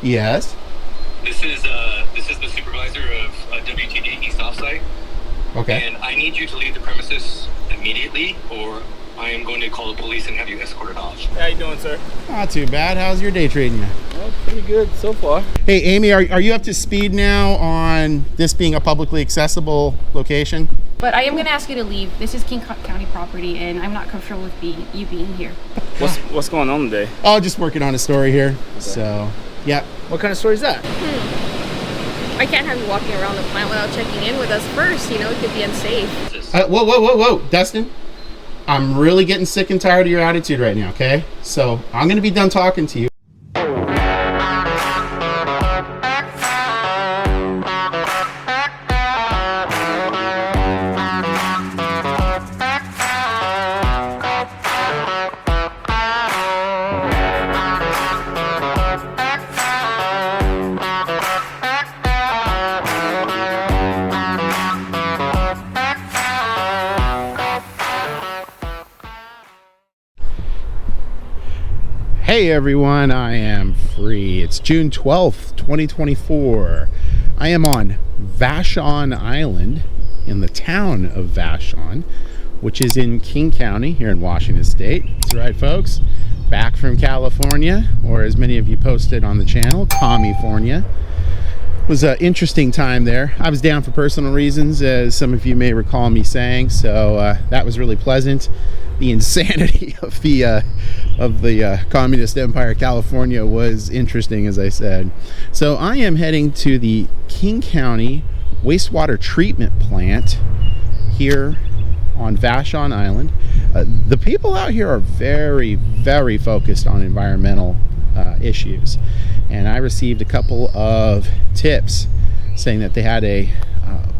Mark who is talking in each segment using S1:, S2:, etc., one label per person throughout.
S1: Yes.
S2: This is the supervisor of WTD East Offsite.
S1: Okay.
S2: And I need you to leave the premises immediately, or I am going to call the police and have you escorted off.
S3: How you doing, sir?
S1: Not too bad. How's your day treating you?
S3: Oh, pretty good so far.
S1: Hey, Amy, are you up to speed now on this being a publicly accessible location?
S4: But I am going to ask you to leave. This is King County property, and I'm not comfortable with you being here.
S3: What's going on today?
S1: Oh, just working on a story here. So, yeah.
S3: What kind of story is that?
S4: I can't have you walking around the plant without checking in with us first. You know, it could be unsafe.
S1: Whoa, Dustin. I'm really getting sick and tired of your attitude right now, okay? So, I'm going to be done talking to you. Hey everyone, I am free. It's June 12th, 2024. I am on Vashon Island in the town of Vashon, which is in King County here in Washington State. That's right, folks. Back from California, or as many of you posted on the channel, California. It was an interesting time there. I was down for personal reasons, as some of you may recall me saying, so that was really pleasant. The insanity of the communist empire California was interesting, as I said. So I am heading to the King County wastewater treatment plant here on Vashon Island. The people out here are very, very focused on environmental issues, and I received a couple of tips saying that they had a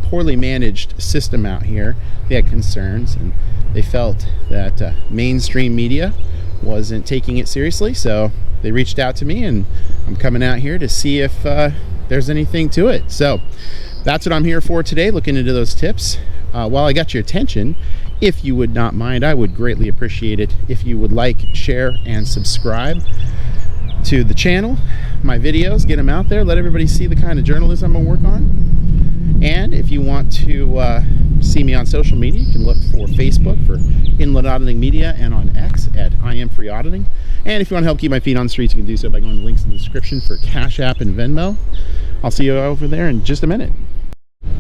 S1: poorly managed system out here. They had concerns, and they felt that mainstream media wasn't taking it seriously, so they reached out to me, and I'm coming out here to see if there's anything to it. So that's what I'm here for today, looking into those tips. While I got your attention, if you would not mind, I would greatly appreciate it if you would like, share, and subscribe to the channel, my videos, get them out there, let everybody see the kind of journalism I work on. And if you want to see me on social media, you can look for Facebook for Inland Auditing Media, and on X at I.A.M Free Auditing. And if you want to help keep my feet on the streets, you can do so by going to the links in the description for Cash App and Venmo. I'll see you over there in just a minute. All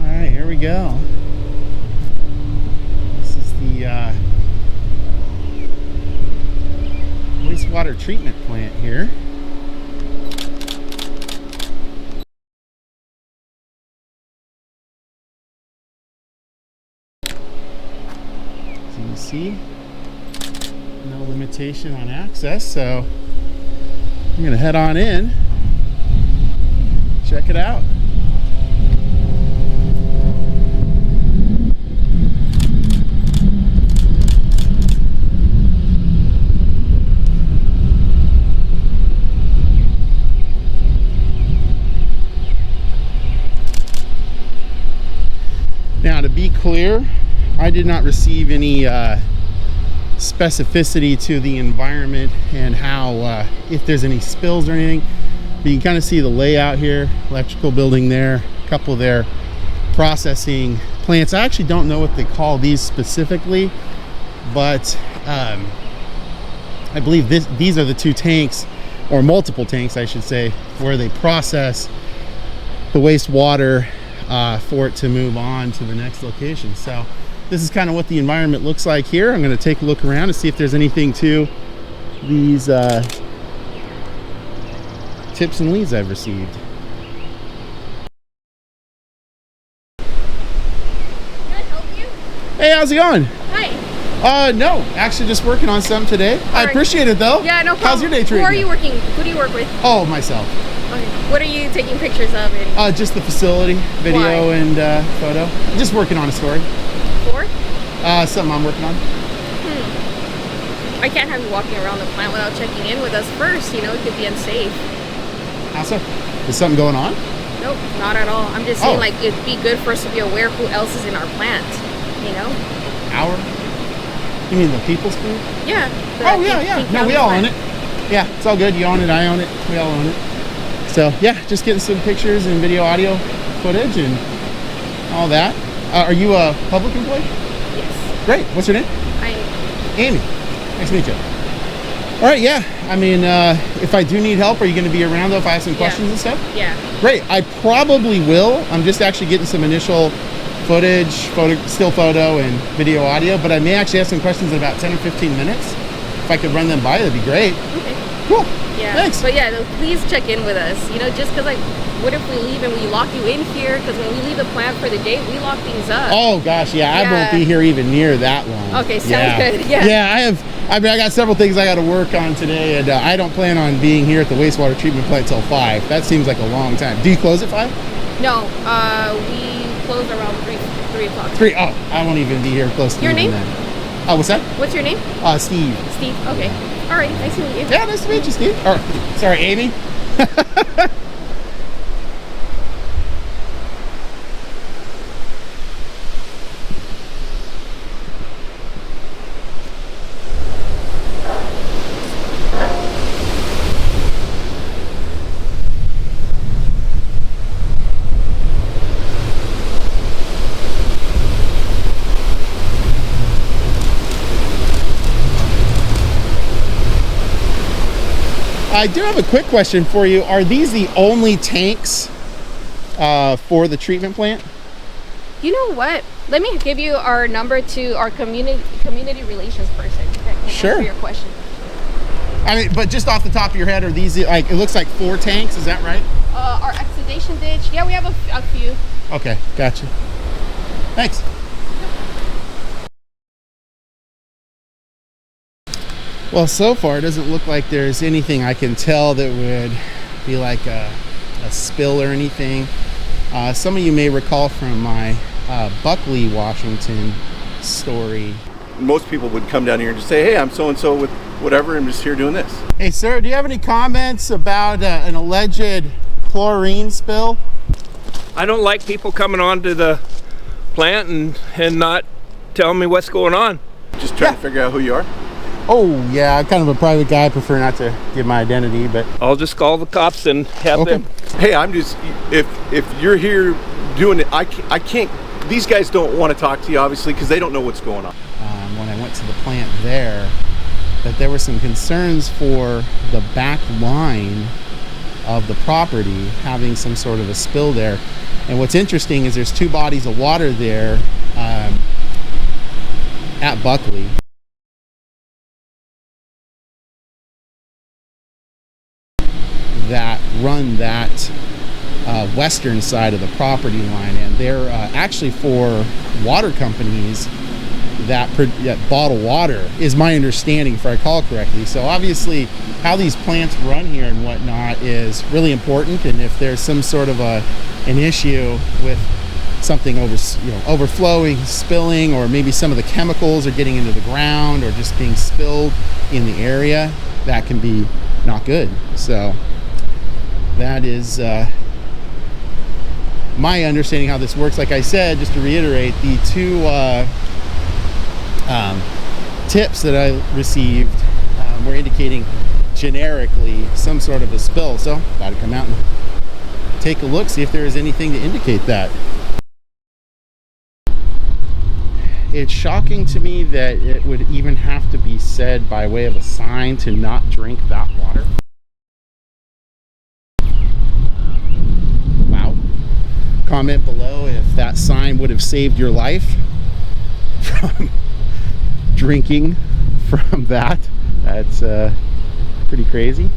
S1: right, here we go. This is the wastewater treatment plant here. See, no limitation on access, so I'm gonna head on in, check it out. Now, to be clear, I did not receive any specificity to the environment and how, if there's any spills or anything. But you can kind of see the layout here, electrical building there, a couple of their processing plants. I actually don't know what they call these specifically, but I believe these are the two tanks, or multiple tanks, I should say, where they process the wastewater for it to move on to the next location. So this is kind of what the environment looks like here. I'm going to take a look around and see if there's anything to these tips and leads I've received.
S4: Can I help you?
S1: Hey, how's it going?
S4: Hi.
S1: No, actually just working on some today. I appreciate it though.
S4: Yeah, no problem.
S1: How's your day treating
S4: Who are you working? Who do you work with?
S1: Oh, myself.
S4: Okay. What are you taking pictures of?
S1: Just the facility, video.
S4: Why?
S1: And photo. Just working on a story.
S4: For?
S1: Something I'm working on.
S4: I can't have you walking around the plant without checking in with us first. You know, it could be unsafe.
S1: How so? Is something going on?
S4: Nope, not at all. I'm just saying, like, it'd be good for us to be aware who else is in our plant. You know?
S1: Our? You mean the people's food?
S4: Yeah.
S1: Oh, yeah. No, we all own it. Yeah, it's all good. You own it, I own it, we all own it. So yeah, just getting some pictures and video, audio footage and all that. Are you a public employee?
S4: Yes.
S1: Great. What's your name? Amy. Nice to meet you. All right, yeah. I mean, if I do need help, are you going to be around though if I have some questions and stuff?
S4: Yeah.
S1: Great. I probably will. I'm just actually getting some initial footage, still photo and video audio, but I may actually have some questions in about 10 or 15 minutes. If I could run them by, that'd be great.
S4: Okay.
S1: Cool.
S4: Yeah.
S1: Thanks.
S4: But yeah, please check in with us. You know, just because like, what if we leave and we lock you in here? Because when we leave the plant for the day, we lock things up.
S1: Oh gosh, yeah. I won't be here even near that long.
S4: Okay, sounds good. Yeah.
S1: Yeah, I got several things I got to work on today, and I don't plan on being here at the wastewater treatment plant till 5. That seems like a long time. Do you close at 5?
S4: No, we close around 3 o'clock.
S1: 3. Oh, I won't even be here close to
S4: Your name?
S1: then. Oh, what's that?
S4: What's your name?
S1: Steve.
S4: Steve. Okay. All right. Nice to meet you.
S1: Yeah, nice to meet you, Steve. Or, sorry, Amy. I do have a quick question for you. Are these the only tanks for the treatment plant?
S4: You know what? Let me give you our number to our community relations person that can answer your question.
S1: I mean, but just off the top of your head, are these like, it looks like 4 tanks, is that right?
S4: Our oxidation ditch, yeah, we have a few.
S1: Okay, gotcha. Thanks. Well, so far it doesn't look like there's anything I can tell that would be like a spill or anything. Some of you may recall from my Buckley, Washington story.
S5: Most people would come down here and just say, hey, I'm so-and-so with whatever, I'm just here doing this.
S1: Hey, sir, do you have any comments about an alleged chlorine spill?
S6: I don't like people coming onto the plant and not telling me what's going on.
S5: Just trying to figure out who you are?
S1: Oh, yeah, I'm kind of a private guy. I prefer not to give my identity, but...
S6: I'll just call the cops and have them.
S5: Hey, I'm just, if you're here doing it, I can't, these guys don't want to talk to you, obviously, because they don't know what's going on.
S1: When I went to the plant there, that there were some concerns for the back line of the property having some sort of a spill there. And what's interesting is there's 2 bodies of water there at Buckley. That run that western side of the property line, and they're actually for water companies that bottle water, is my understanding, if I recall correctly. So obviously how these plants run here and whatnot is really important, and if there's some sort of an issue with something overflowing, spilling, or maybe some of the chemicals are getting into the ground or just being spilled in the area, that can be not good. So that is my understanding how this works. Like I said, just to reiterate, the 2 tips that I received were indicating generically some sort of a spill. So got to come out and take a look, see if there is anything to indicate that. It's shocking to me that it would even have to be said by way of a sign to not drink that water. Comment below if that sign would have saved your life from drinking from that. That's pretty crazy.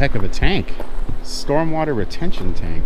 S1: heck of a tank. Stormwater retention tank.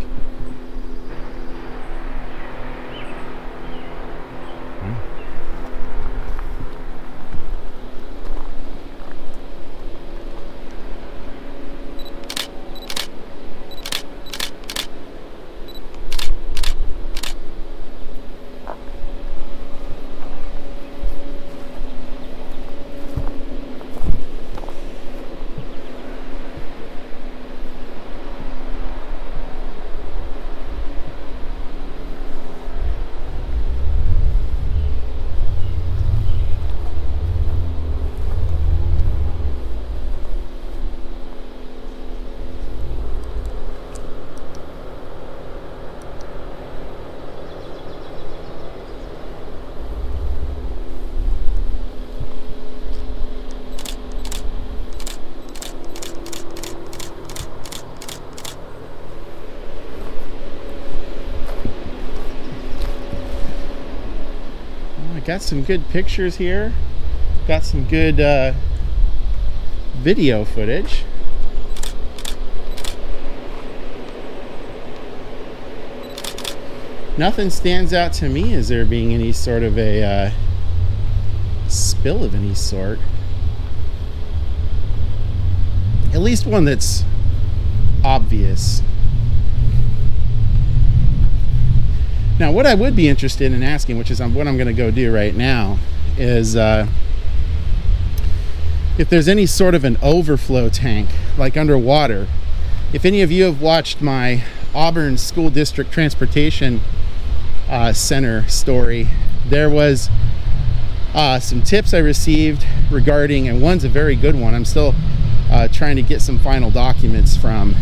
S1: Got some good pictures here. Got some good video footage. Nothing stands out to me as there being any sort of a spill of any sort. At least one that's obvious. Now, what I would be interested in asking, which is what I'm going to go do right now, is if there's any sort of an overflow tank, like underwater. If any of you have watched my Auburn School District Transportation Center story, there was some tips I received regarding, and one's a very good one. I'm still trying to get some final documents from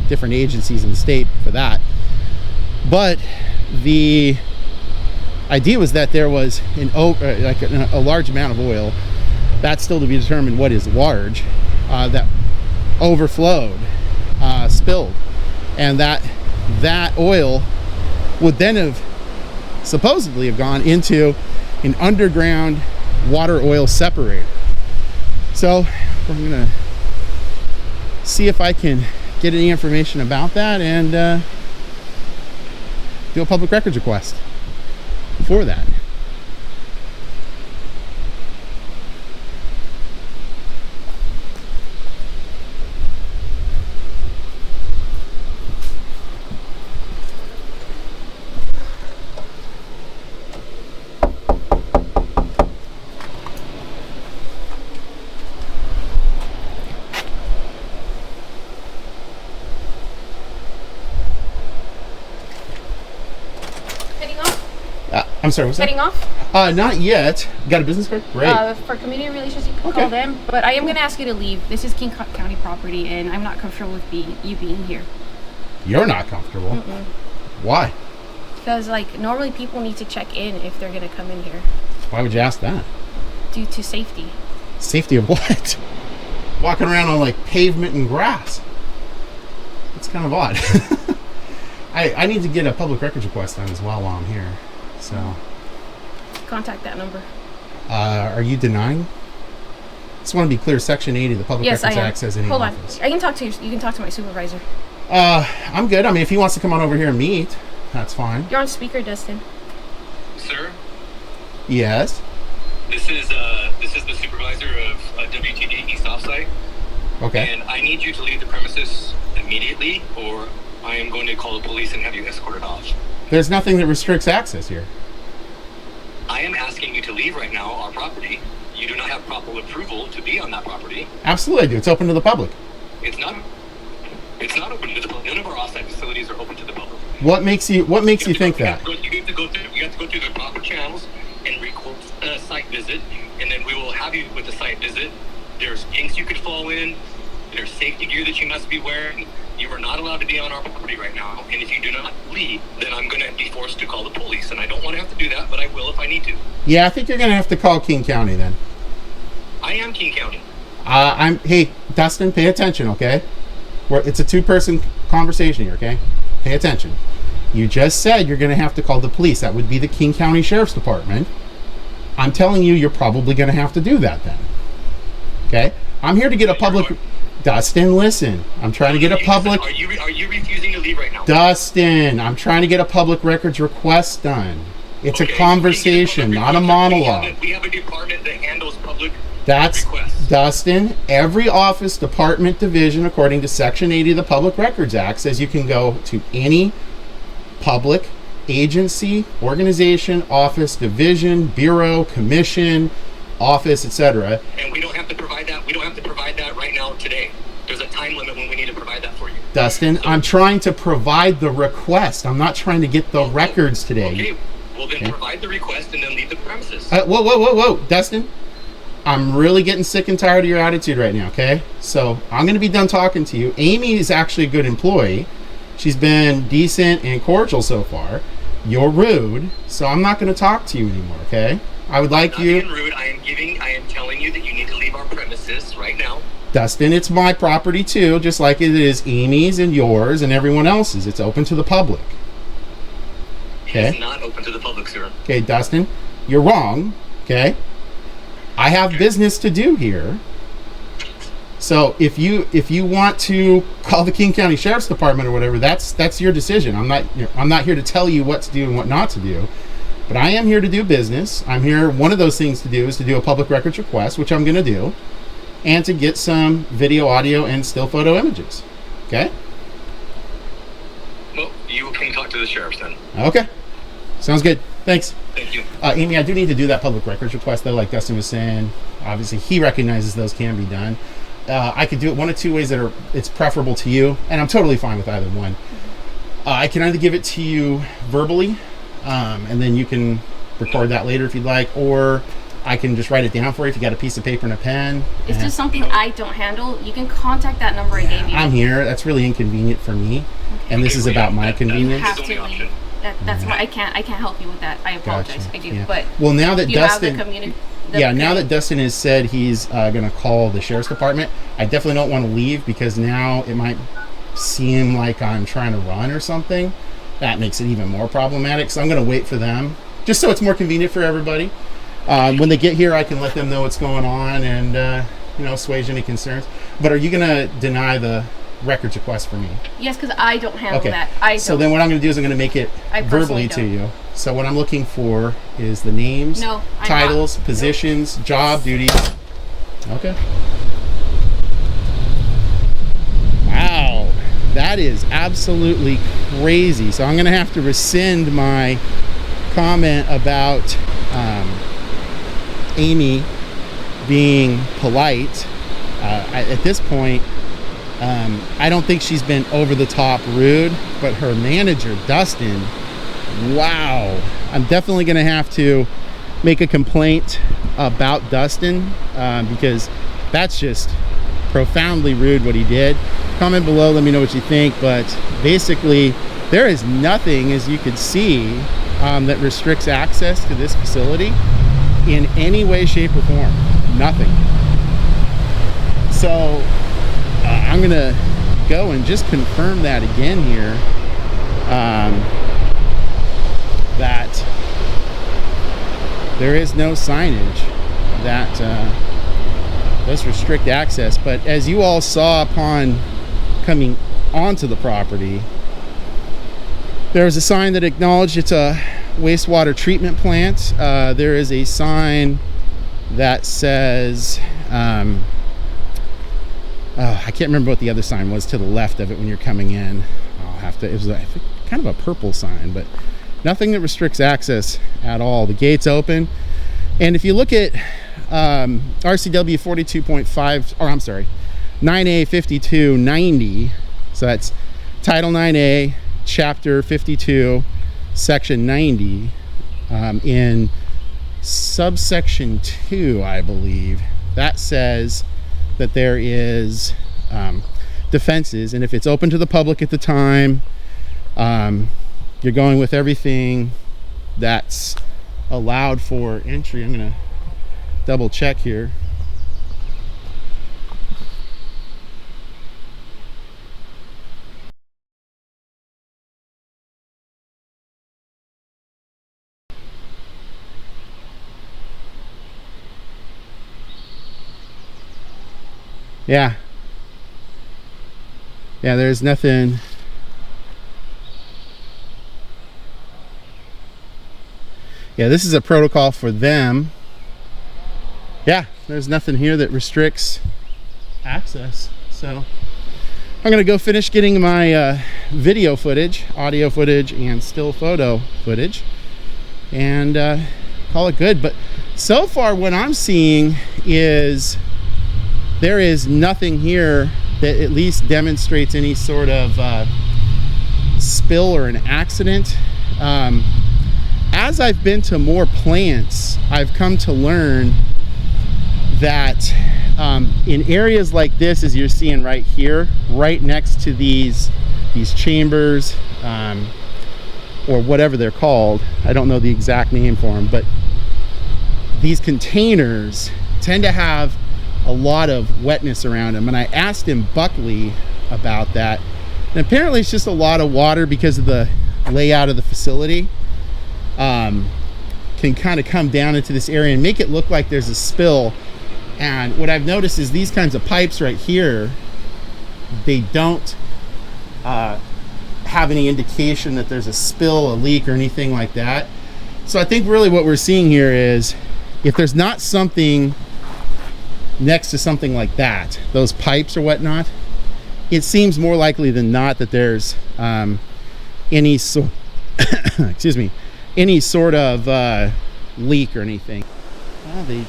S1: different agencies in the state for that. But the idea was that there was a large amount of oil, that's still to be determined what is large, that overflowed, spilled, and that oil would then have supposedly have gone into an underground water oil separator. So we're gonna see if I can get any information about that and do a public records request for that. I'm sorry, what's that?
S4: Heading off?
S1: Not yet. Got a business card? Great.
S4: For community relations, you can call them. But I am going to ask you to leave. This is King County property, and I'm not comfortable with you being here.
S1: You're not comfortable?
S4: Mm-mm.
S1: Why?
S4: Because, normally people need to check in if they're going to come in here.
S1: Why would you ask that?
S4: Due to safety.
S1: Safety of what? Walking around on, pavement and grass. That's kind of odd. I need to get a public records request done as well while I'm here. So,
S4: contact that number.
S1: Are you denying? Just want to be clear. Section 80 of the Public Records Act says any
S4: Hold
S1: office.
S4: on. I can talk to you. You can talk to my supervisor.
S1: I'm good. I mean, if he wants to come on over here and meet, that's fine.
S4: You're on speaker, Dustin.
S2: Sir,
S1: Yes.
S2: this is the supervisor of WTD East Offsite,
S1: Okay.
S2: and I need you to leave the premises immediately, or I am going to call the police and have you escorted off.
S1: There's nothing that restricts access here.
S2: I am asking you to leave right now our property. You do not have proper approval to be on that property.
S1: Absolutely, I do. It's open to the public.
S2: It's not open to the public. None of our offsite facilities are open to the public.
S1: What makes you think that?
S2: You have to go through the proper channels and request a site visit, and then we will have you with the site visit. There's things you could fall in. There's safety gear that you must be wearing. You are not allowed to be on our property right now. And if you do not leave, then I'm going to be forced to call the police. And I don't want to have to do that, but I will if I need to.
S1: Yeah, I think you're going to have to call King County then.
S2: I am King County.
S1: Hey, Dustin, pay attention, okay? It's a two-person conversation here, okay? Pay attention. You just said you're going to have to call the police. That would be the King County Sheriff's Department. I'm telling you, you're probably going to have to do that then. Okay? I'm here to get a public Dustin, listen. I'm trying to get a public...
S2: Are you refusing to leave right now?
S1: Dustin, I'm trying to get a public records request done. It's
S2: Okay,
S1: a conversation, not a monologue.
S2: We have a department that handles public
S1: That's,
S2: requests.
S1: Dustin, every office, department, division, according to Section 80 of the Public Records Act, says you can go to any public agency, organization, office, division, bureau, commission, office, etc.
S2: And we don't have to provide that. We don't have to provide that right now today. There's a time limit when we need to provide that for you.
S1: Dustin,
S2: So-
S1: I'm trying to provide the request. I'm not trying to get the records today.
S2: Okay. Well, then provide the request and then leave the premises.
S1: Whoa, Dustin. I'm really getting sick and tired of your attitude right now, okay? So I'm going to be done talking to you. Amy is actually a good employee. She's been decent and cordial so far. You're rude, so I'm not going to talk to you anymore, okay? I would like
S2: I'm
S1: you...
S2: not being rude. I am telling you that you need to leave our premises right now.
S1: Dustin, it's my property too, just like it is Amy's and yours and everyone else's. It's open to the public. Okay?
S2: It's not open to the public, sir.
S1: Okay, Dustin, you're wrong, okay? I have business to do here. So if you want to call the King County Sheriff's Department or whatever, that's your decision. I'm not here to tell you what to do and what not to do. But I am here to do business. I'm here, one of those things to do is to do a public records request, which I'm going to do, and to get some video, audio, and still photo images. Okay?
S2: Well, you can talk to the sheriff then.
S1: Okay. Sounds good. Thanks.
S2: Thank you.
S1: Amy, I do need to do that public records request, though, like Dustin was saying. Obviously, he recognizes those can be done. I could do it one of two ways that it's preferable to you, and I'm totally fine with either one. I can either give it to you verbally, and then you can record that later if you'd like, or I can just write it down for you if you got a piece of paper and a pen.
S4: It's just something I don't handle. You can contact that number I gave you.
S1: I'm here. That's really inconvenient for me, and this is about my
S4: You
S1: convenience.
S4: have to leave. That's why I can't help you with that. I apologize.
S1: Gotcha.
S4: I do.
S1: Yeah.
S4: But
S1: Well, now that
S4: you
S1: Dustin...
S4: have the community.
S1: now that Dustin has said he's going to call the sheriff's department, I definitely don't want to leave because now it might seem like I'm trying to run or something. That makes it even more problematic. So I'm going to wait for them, just so it's more convenient for everybody. When they get here, I can let them know what's going on and assuage any concerns. But are you going to deny the records request for me?
S4: Yes, because I don't handle that.
S1: So then what I'm going to do is I'm going to make it
S4: I
S1: verbally to
S4: personally
S1: you. So what I'm looking for is the names,
S4: No, I'm
S1: titles,
S4: not.
S1: positions, job, duties. Okay. Wow. That is absolutely crazy. So I'm going to have to rescind my comment about Amy being polite. At this point, I don't think she's been over the top rude, but her manager, Dustin, wow. I'm definitely going to have to make a complaint about Dustin because that's just profoundly rude what he did. Comment below, let me know what you think, but basically there is nothing, as you could see, that restricts access to this facility in any way, shape, or form. Nothing. So I'm going to go and just confirm that again here, that there is no signage that does restrict access. But as you all saw upon coming onto the property, there is a sign that acknowledged it's a wastewater treatment plant. There is a sign that says, I can't remember what the other sign was to the left of it when you're coming in. It was I think, kind of a purple sign, but nothing that restricts access at all. The gate's open. And if you look at RCW 42.5, or I'm sorry, 9A 5290, so that's Title 9A, Chapter 52, Section 90, in subsection 2, I believe, that says that there is defenses, and if it's open to the public at the time, you're going with everything that's allowed for entry. I'm gonna double check here. Yeah, Yeah, there's nothing. Yeah, this is a protocol for them. Yeah, there's nothing here that restricts access. So I'm gonna go finish getting my video footage, audio footage, and still photo footage, and call it good. But so far what I'm seeing is there is nothing here that at least demonstrates any sort of spill or an accident. As I've been to more plants, I've come to learn that in areas like this, as you're seeing right here, right next to these chambers, or whatever they're called, I don't know the exact name for them, but these containers tend to have a lot of wetness around them. And I asked him, Buckley, about that, and apparently it's just a lot of water because of the layout of the facility. Can kind of come down into this area and make it look like there's a spill. And what I've noticed is these kinds of pipes right here, they don't have any indication that there's a spill, a leak, or anything like that. So I think really what we're seeing here is if there's not something next to something like that, those pipes or whatnot, it seems more likely than not that there's any sort excuse me, any sort of leak or anything. Well, the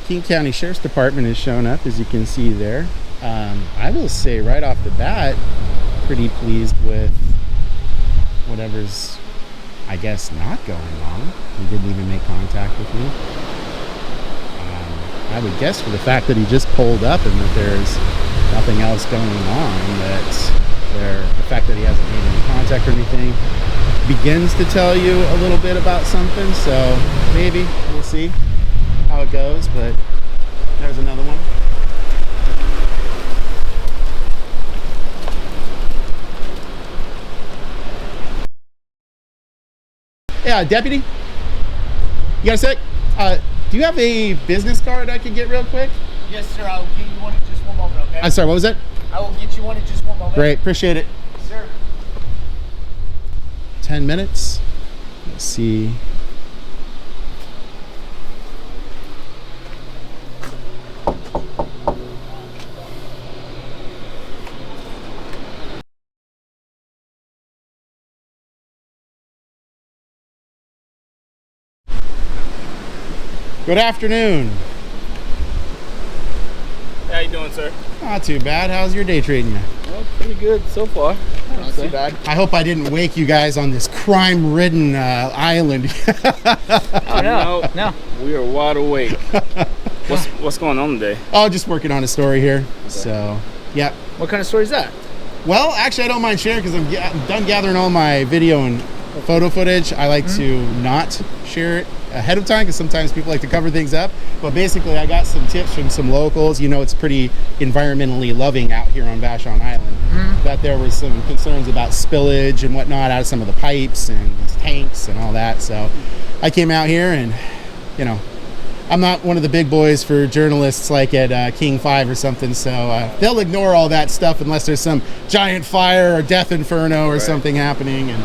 S1: King County Sheriff's Department has shown up, as you can see there. I will say right off the bat, pretty pleased with whatever's, I guess, not going on. He didn't even make contact with me. I would guess for the fact that he just pulled up and that there's nothing else going on, that the fact that he hasn't made any contact or anything begins to tell you a little bit about something. So maybe we'll see how it goes. But there's another one. Yeah, deputy, you got a sec? Do you have a business card I could get real quick?
S7: Yes, sir. I'll get you one in just one moment, okay?
S1: I'm sorry, what was that?
S7: I will get you one in just one moment.
S1: Great, appreciate it.
S7: Sir.
S1: 10 minutes. Let's see. Good afternoon.
S3: How you doing, sir?
S1: Not too bad. How's your day treating you?
S3: Well, pretty good so far.
S7: Not too bad.
S1: I hope I didn't wake you guys on this crime-ridden island.
S3: Oh, no. We are wide awake. What's going on today?
S1: Oh, just working on a story here. Okay. So, yeah.
S7: What kind of story is that?
S1: Well, actually, I don't mind sharing because I'm done gathering all my video and photo footage. I like to not share it ahead of time because sometimes people like to cover things up. But basically, I got some tips from some locals. You know, it's pretty environmentally loving out here on Vashon Island. That there was some concerns about spillage and whatnot out of some of the pipes and these tanks and all that. So I came out here and, you know, I'm not one of the big boys for journalists like at King 5 or something, so they'll ignore all that stuff unless there's some giant fire or death inferno or something happening. And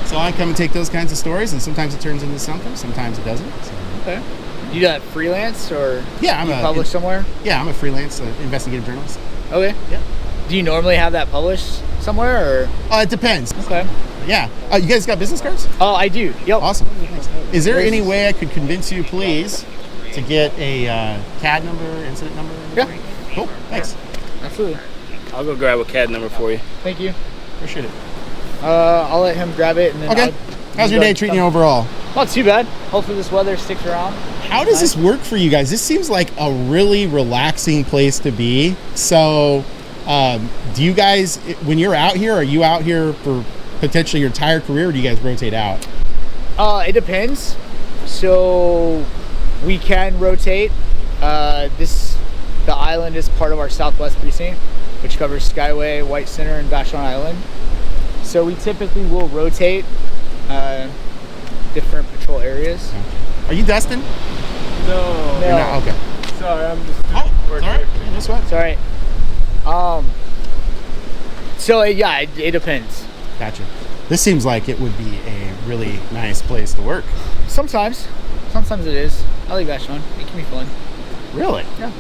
S1: so I come and take those kinds of stories, and sometimes it turns into something, sometimes it doesn't. So.
S7: Okay. You do that freelance, or
S1: yeah,
S7: you publish somewhere?
S1: Yeah, I'm a freelance investigative journalist.
S7: Okay.
S1: Yeah.
S7: Do you normally have that published somewhere, or?
S1: It depends.
S7: Okay.
S1: Yeah. You guys got business cards?
S7: Oh, I do. Yep.
S1: Awesome. Is there any way I could convince you, please, to get a CAD number, incident number?
S7: Yeah.
S1: Cool. Thanks.
S7: Absolutely.
S3: I'll go grab a CAD number for you.
S7: Thank you.
S1: Appreciate it.
S7: I'll let him grab it, and then
S1: okay. How's your day treating you overall?
S7: Not too bad. Hopefully this weather sticks around.
S1: How does this work for you guys? This seems like a really relaxing place to be. So, do you guys, when you're out here, are you out here for potentially your entire career, or do you guys rotate out?
S7: It depends. So we can rotate. The island is part of our Southwest precinct, which covers Skyway, White Center, and Vashon Island. So we typically will rotate different patrol areas.
S1: Are you Dustin?
S3: No.
S1: You're not? Okay.
S3: Sorry, I'm just
S1: Oh,
S3: working
S1: sorry.
S3: here.
S1: No sweat.
S7: It's all right. So yeah, it depends.
S1: Gotcha. This seems like it would be a really nice place to work.
S7: Sometimes it is. I like Vashon. It can be fun.
S1: Really?
S7: Yeah.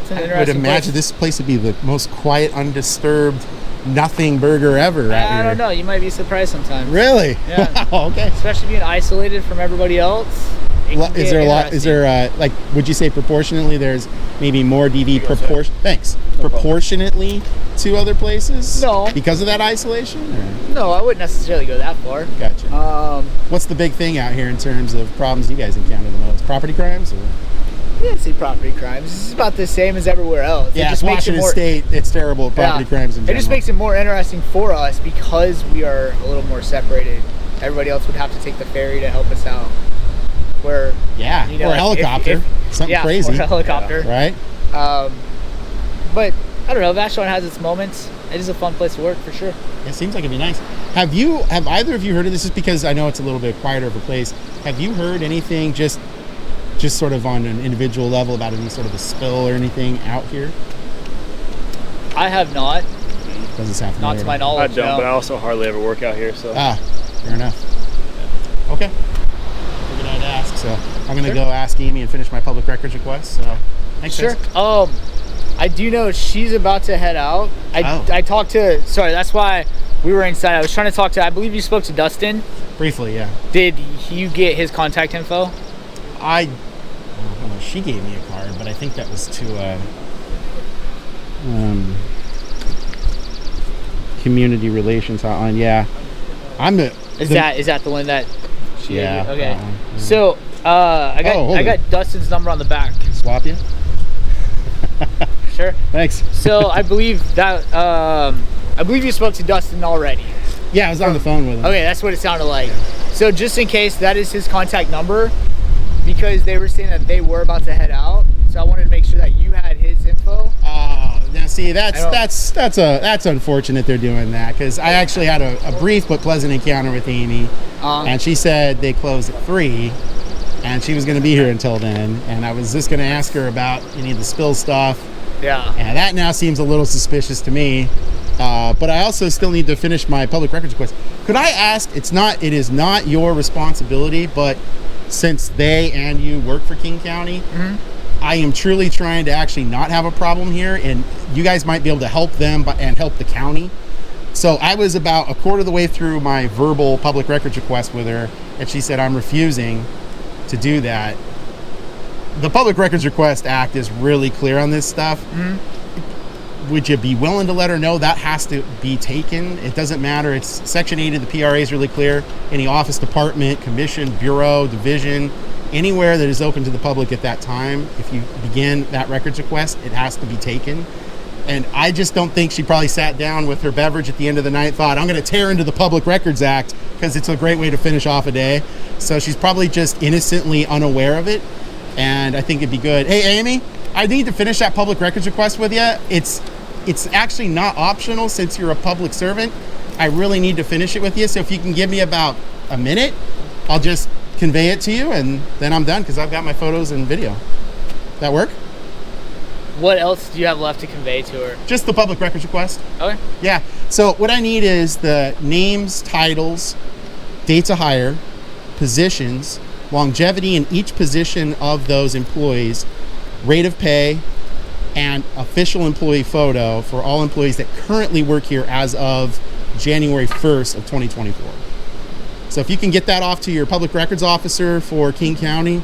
S7: It's an
S1: I would
S7: interesting
S1: imagine
S7: place.
S1: this place would be the most quiet, undisturbed, nothing burger ever out here.
S7: I don't know. You might be surprised sometimes.
S1: Really?
S7: Yeah.
S1: Wow, okay.
S7: Especially being isolated from everybody else. It can
S1: Is
S7: get
S1: there a lot? Is
S7: interesting.
S1: there like? Would you say proportionately there's maybe more DV proportion? Thanks. Proportionately to other places?
S7: No.
S1: Because of that isolation? Or?
S7: No, I wouldn't necessarily go that far.
S1: Gotcha. What's the big thing out here in terms of problems you guys encounter the most? Property crimes? Or?
S7: I didn't see property crimes. This is about the same as everywhere else.
S1: Yeah,
S7: it just makes it
S1: Washington
S7: more,
S1: State, it's terrible at property crimes in
S7: It
S1: general.
S7: just makes it more interesting for us because we are a little more separated. Everybody else would have to take the ferry to help us out. Where
S1: Yeah,
S7: you know,
S1: or a helicopter. Something
S7: yeah,
S1: crazy.
S7: or a helicopter.
S1: Right?
S7: But I don't know. Vashon has its moments. It is a fun place to work for sure.
S1: It seems like it'd be nice. Have either of you heard of this? Just because I know it's a little bit quieter of a place. Have you heard anything just sort of on an individual level about any sort of a spill or anything out here?
S7: I have not.
S1: Doesn't sound familiar.
S7: Not to my
S3: I
S7: knowledge.
S3: don't,
S7: no.
S3: but I also hardly ever work out here, so.
S1: Fair enough. Okay. Figured I'd ask. So I'm gonna go ask Amy and finish my public records request. So thanks.
S7: Sure.
S1: guys.
S7: I do know she's about to head out. I talked to. Sorry, that's why we were inside. I was trying to talk to. I believe you spoke to Dustin.
S1: Briefly, yeah.
S7: Did you get his contact info?
S1: She gave me a card, but I think that was to community relations hotline. Yeah,
S7: Is that the one that? She gave you?
S1: Yeah.
S7: Okay.
S1: that one, yeah.
S7: So I got Dustin's number on the back.
S1: Swap you?
S7: Sure.
S1: Thanks.
S7: So I believe you spoke to Dustin already.
S1: Yeah, I was on the phone with him.
S7: Okay, that's what it sounded like. So just in case, that is his contact number, because they were saying that they were about to head out. So I wanted to make sure that you had his info.
S1: Now see, that's unfortunate they're doing that, because I actually had a brief but pleasant encounter with Amy, and she said they closed at 3, and she was going to be here until then, and I was just going to ask her about any of the spill stuff.
S7: Yeah.
S1: And that now seems a little suspicious to me. But I also still need to finish my public records request. Could I ask? It is not your responsibility, but since they and you work for King County, I am truly trying to actually not have a problem here, and you guys might be able to help them and help the county. So I was about a quarter of the way through my verbal public records request with her, and she said I'm refusing to do that. The Public Records Request Act is really clear on this stuff. Would you be willing to let her know that has to be taken? It doesn't matter. It's Section 8 of the PRA is really clear. Any office, department, commission, bureau, division, anywhere that is open to the public at that time, if you begin that records request, it has to be taken. And I just don't think she probably sat down with her beverage at the end of the night, thought, I'm going to tear into the Public Records Act because it's a great way to finish off a day. So she's probably just innocently unaware of it. And I think it'd be good. Hey, Amy, I need to finish that public records request with you. It's actually not optional since you're a public servant. I really need to finish it with you. So if you can give me about a minute, I'll just convey it to you, and then I'm done because I've got my photos and video. That work?
S7: What else do you have left to convey to her?
S1: Just the public records request.
S7: Okay.
S1: Yeah. So what I need is the names, titles, dates of hire, positions, longevity in each position of those employees, rate of pay, and official employee photo for all employees that currently work here as of January 1st of 2024. So if you can get that off to your public records officer for King County,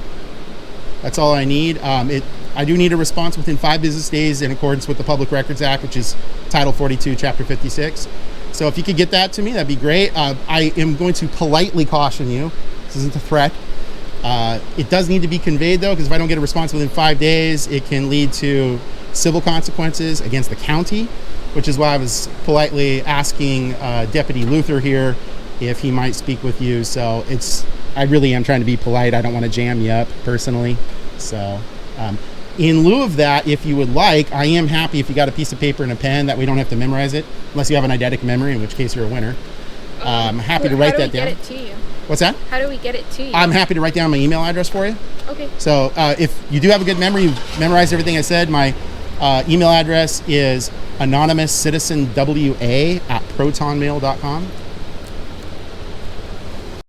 S1: that's all I need. I do need a response within 5 business days in accordance with the Public Records Act, which is Title 42, Chapter 56. So if you could get that to me, that'd be great. I am going to politely caution you. This isn't a threat. It does need to be conveyed, though, because if I don't get a response within 5 days, it can lead to civil consequences against the county, which is why I was politely asking Deputy Luther here if he might speak with you. So I really am trying to be polite. I don't want to jam you up personally. So in lieu of that, if you would like, I am happy if you got a piece of paper and a pen that we don't have to memorize it, unless you have an eidetic memory, in which case you're a winner. I'm happy to write that down.
S4: How do we get it to you?
S1: What's that?
S4: How do we get it to you?
S1: I'm happy to write down my email address for you.
S4: Okay.
S1: So if you do have a good memory, you memorized everything I said. My Email address is anonymouscitizenwa@protonmail.com.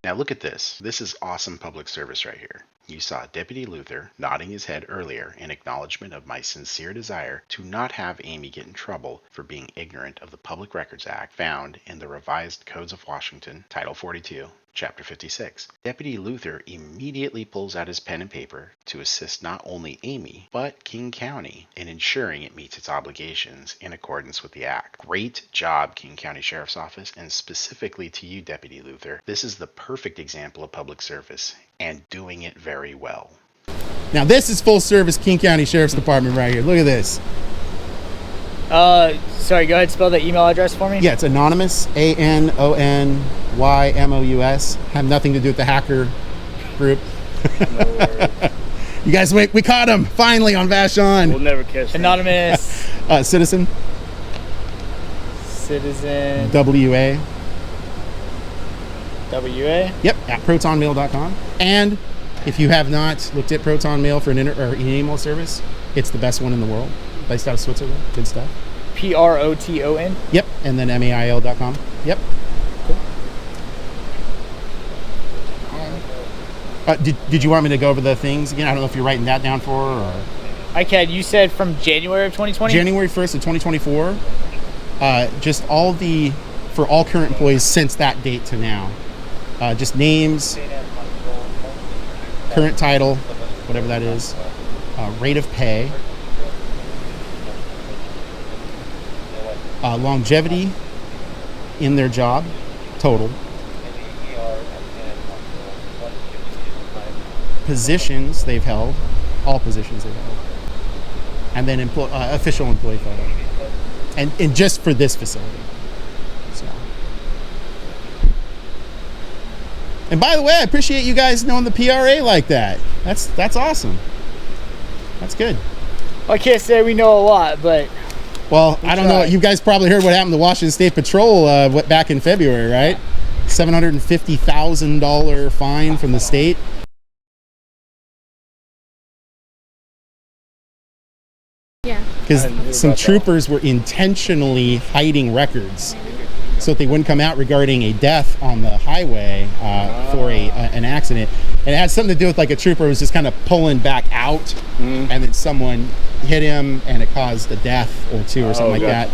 S1: Now look at this. This is awesome public service right here. You saw Deputy Luther nodding his head earlier in acknowledgement of my sincere desire to not have Amy get in trouble for being ignorant of the Public Records Act found in the Revised Codes of Washington, Title 42, Chapter 56. Deputy Luther immediately pulls out his pen and paper to assist not only Amy, but King County in ensuring it meets its obligations in accordance with the Act. Great job, King County Sheriff's Office, and specifically to you, Deputy Luther. This is the perfect example of public service and doing it very well. Now this is full service King County Sheriff's Department right here. Look at this.
S7: Sorry, go ahead, spell the email address for me.
S1: Yeah, it's anonymous, ANONYMOUS. Have nothing to do with the hacker group. You guys, wait, we caught him finally on Vashon.
S3: We'll never catch them.
S7: Anonymous
S1: Citizen WA. Yep, at protonmail.com. And if you have not looked at Proton Mail for an email service, it's the best one in the world. Based out of Switzerland. Good stuff.
S7: PROTON.
S1: Yep, and then mail.com. Yep. Cool. Did you want me to go over the things again? I don't know if you're writing that down for or...
S7: I can. You said from January of 2020?
S1: January 1st of 2024. Just for all current employees since that date to now. Just names, current title, whatever that is, rate of pay, longevity in their job, total, positions they've held, all positions they've held, and then official employee photo, and just for this facility. So. And by the way, I appreciate you guys knowing the PRA like that. That's awesome. That's good.
S7: I can't say we know a lot, but...
S1: Well, I don't know. You guys probably heard what happened to Washington State Patrol back in February, right? $750,000 fine from the state.
S4: Yeah.
S1: Because some troopers were intentionally hiding records so that they wouldn't come out regarding a death on the highway for an accident. And it had something to do with like a trooper was just kind of pulling back out and then someone hit him and it caused a death or two or something like that.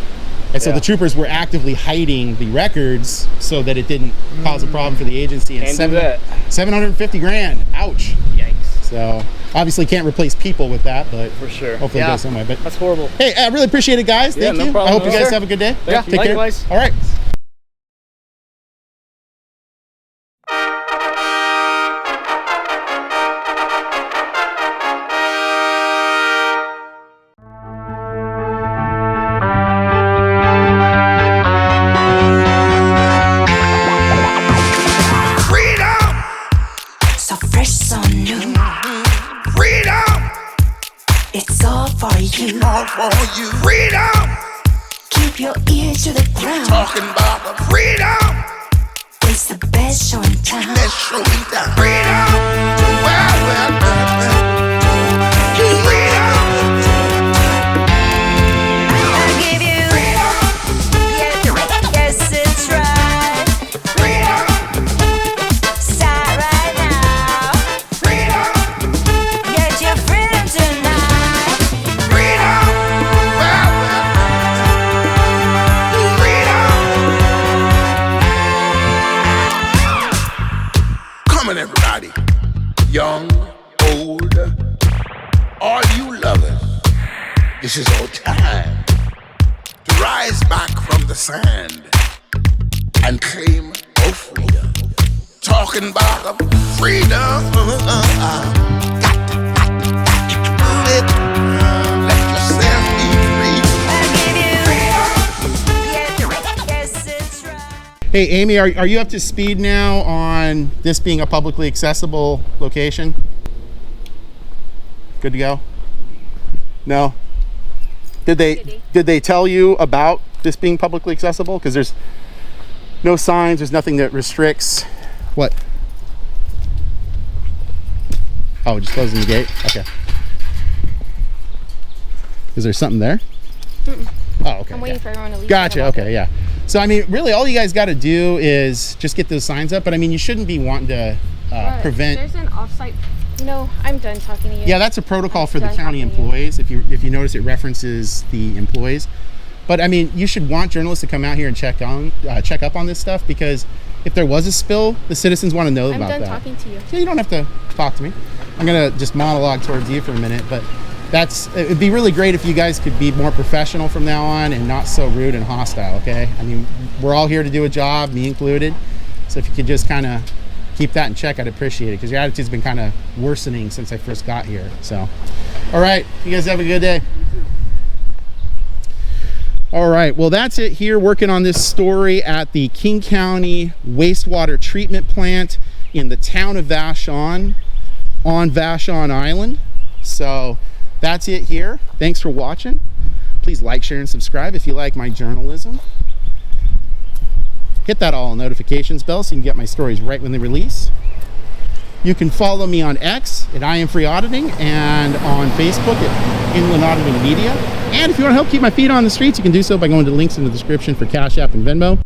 S1: And so the troopers were actively hiding the records so that it didn't cause a problem for the agency. And $750,000. Ouch.
S7: Yikes.
S1: So obviously can't replace people with that, but
S3: for sure.
S1: Hopefully it goes some way. But
S7: that's horrible.
S1: Hey, I really appreciate it, guys. Thank you.
S3: Problem.
S1: I hope you guys have a good day.
S7: Take likewise.
S1: Care. All right.
S8: You. Freedom! Keep your ear to the ground. Talking about the freedom. It's the best show in town. Best show in town. Freedom! Well. Freedom! I'll give you freedom. Yes, it's right. Freedom! Start right now. Freedom! Get your freedom tonight. Freedom! Everybody, young, old, all you lovers, this is our time to rise back from the sand and claim our freedom. Talking about the freedom, got to prove it. Let yourself be free. I'll give you freedom. Yes, it's right.
S1: Hey, Amy, are you up to speed now on this being a publicly accessible location? Good to go? No? Did they tell you about this being publicly accessible? Because there's no signs, there's nothing that restricts. What? Oh, just closing the gate? Okay. Is there something there? Oh, okay.
S4: I'm waiting for everyone to leave.
S1: Gotcha. Okay, yeah. So I mean, really, all you guys got to do is just get those signs up. But I mean, you shouldn't be wanting to prevent.
S4: There's an off-site. You know, I'm done talking to you.
S1: Yeah, that's a protocol for the
S4: done
S1: county
S4: talking to you.
S1: employees. If you notice, it references the employees. But I mean, you should want journalists to come out here and check up on this stuff, because if there was a spill, the citizens want to know about that.
S4: I'm done talking to you.
S1: Yeah, you don't have to talk to me. I'm gonna just monologue towards you for a minute, but it'd be really great if you guys could be more professional from now on and not so rude and hostile. Okay? I mean, we're all here to do a job, me included. So if you could just kind of keep that in check, I'd appreciate it, because your attitude's been kind of worsening since I first got here. So, all right, you guys have a good day. All right, well, that's it here, working on this story at the King County Wastewater Treatment Plant in the town of Vashon on Vashon Island. So that's it here. Thanks for watching. Please like, share, and subscribe if you like my journalism. Hit that all notifications bell so you can get my stories right when they release. You can follow me on X at I.A.M Free Auditing, and on Facebook at Inland Auditing Media. And if you want to help keep my feet on the streets, you can do so by going to links in the description for Cash App and Venmo.